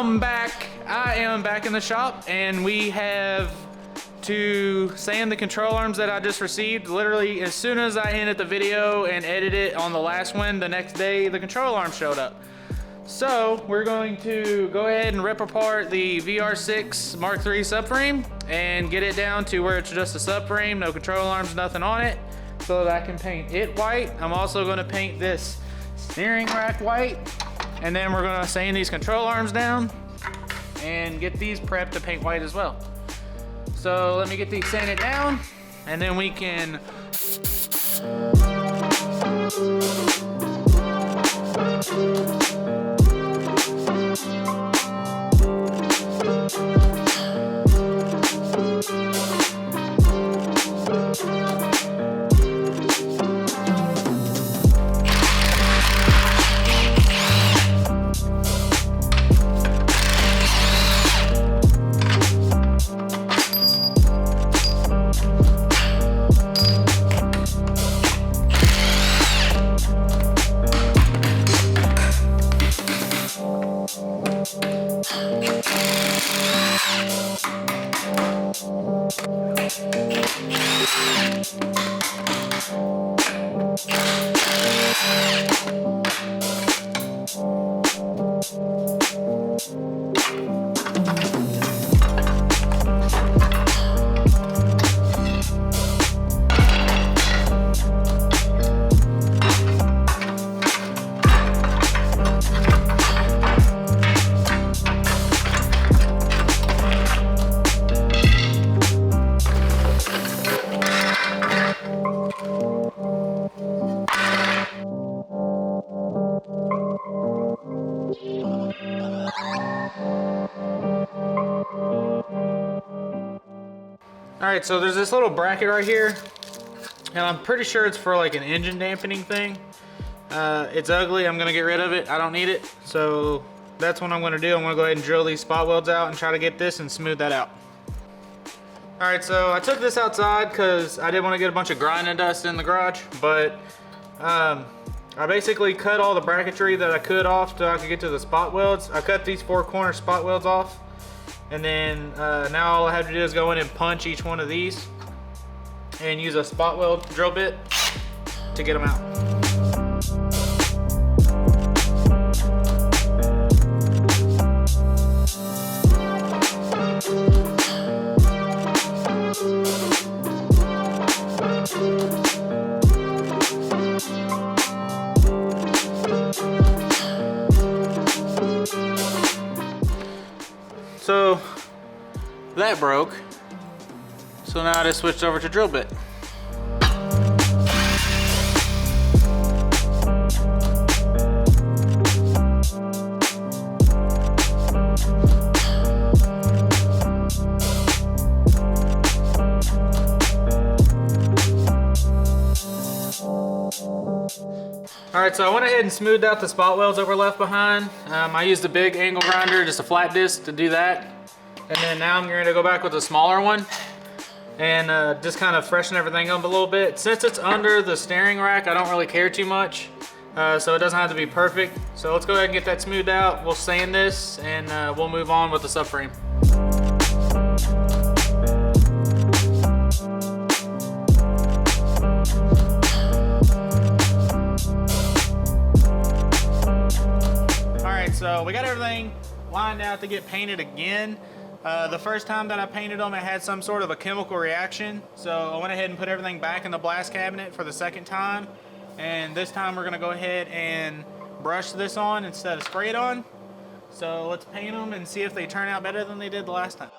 I'm back. I am back in the shop, and we have to sand the control arms that I just received. Literally, as soon as I ended the video and edited it on the last one, the next day the control arm showed up. So we're going to go ahead and rip apart the VR6 Mark III subframe and get it down to where it's just a subframe, no control arms, nothing on it, so that I can paint it white. I'm also going to paint this steering rack white, and then we're going to sand these control arms down and get these prepped to paint white as well. So let me get these sanded down, and then we can Alright, so there's this little bracket right here, and I'm pretty sure it's for like an engine dampening thing. It's ugly, I'm gonna get rid of it, I don't need it. So that's what I'm gonna do. I'm gonna go ahead and drill these spot welds out and try to get this and smooth that out. Alright, so I took this outside because I didn't want to get a bunch of grinding dust in the garage, but I basically cut all the bracketry that I could off so I could get to the spot welds. I cut these 4 corner spot welds off. And then now all I have to do is go in and punch each one of these and use a spot weld drill bit to get them out. So that broke, so now I just switched over to drill bit. Alright, so I went ahead and smoothed out the spot welds that were left behind. I used a big angle grinder, just a flat disc, to do that. And then now I'm going to go back with a smaller one and just kind of freshen everything up a little bit. Since it's under the steering rack, I don't really care too much, so it doesn't have to be perfect. So let's go ahead and get that smoothed out. We'll sand this, and we'll move on with the subframe. Alright, so we got everything lined out to get painted again. The first time that I painted them, it had some sort of a chemical reaction, so I went ahead and put everything back in the blast cabinet for the second time, and this time we're going to go ahead and brush this on instead of spray it on. So let's paint them and see if they turn out better than they did the last time.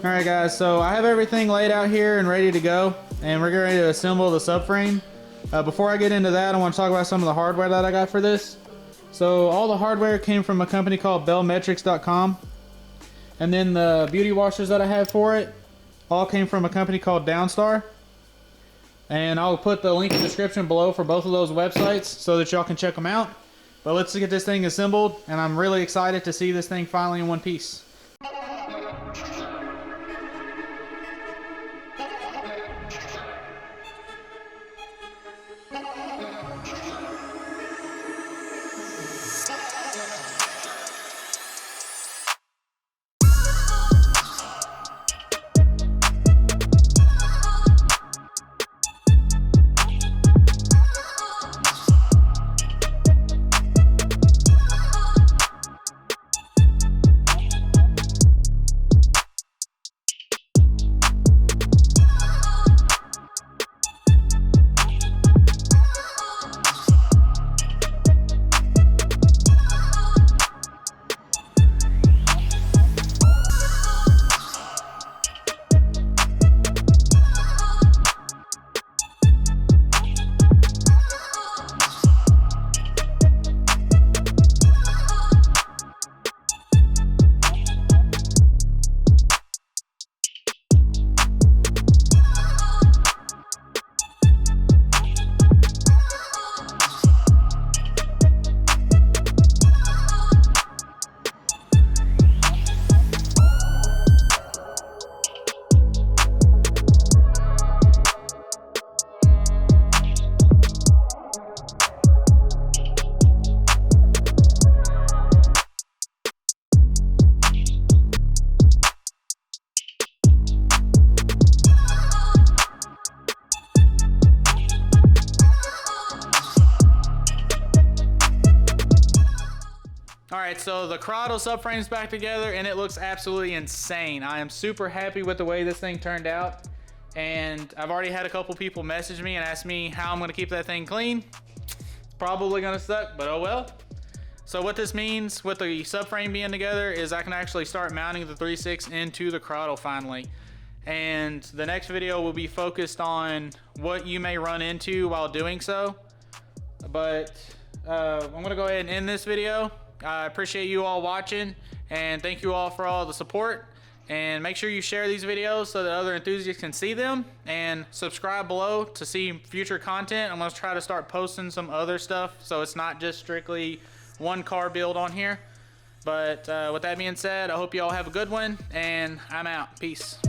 All right, guys, so I have everything laid out here and ready to go, and we're getting ready to assemble the subframe. Before I get into that, I want to talk about some of the hardware that I got for this. So all the hardware came from a company called bellmetrics.com, and then the beauty washers that I have for it all came from a company called Downstar. And I'll put the link in the description below for both of those websites so that y'all can check them out. But let's get this thing assembled, and I'm really excited to see this thing finally in one piece. Alright, so the Corrado subframe's back together and it looks absolutely insane. I am super happy with the way this thing turned out. And I've already had a couple people message me and ask me how I'm going to keep that thing clean. It's probably going to suck, but oh well. So what this means with the subframe being together is I can actually start mounting the 3.6 into the Corrado finally. And the next video will be focused on what you may run into while doing so. But I'm going to go ahead and end this video. I appreciate you all watching, and thank you all for all the support. And make sure you share these videos so that other enthusiasts can see them, and subscribe below to see future content. I'm going to try to start posting some other stuff so it's not just strictly one car build on here. But with that being said, I hope you all have a good one, and I'm out. Peace.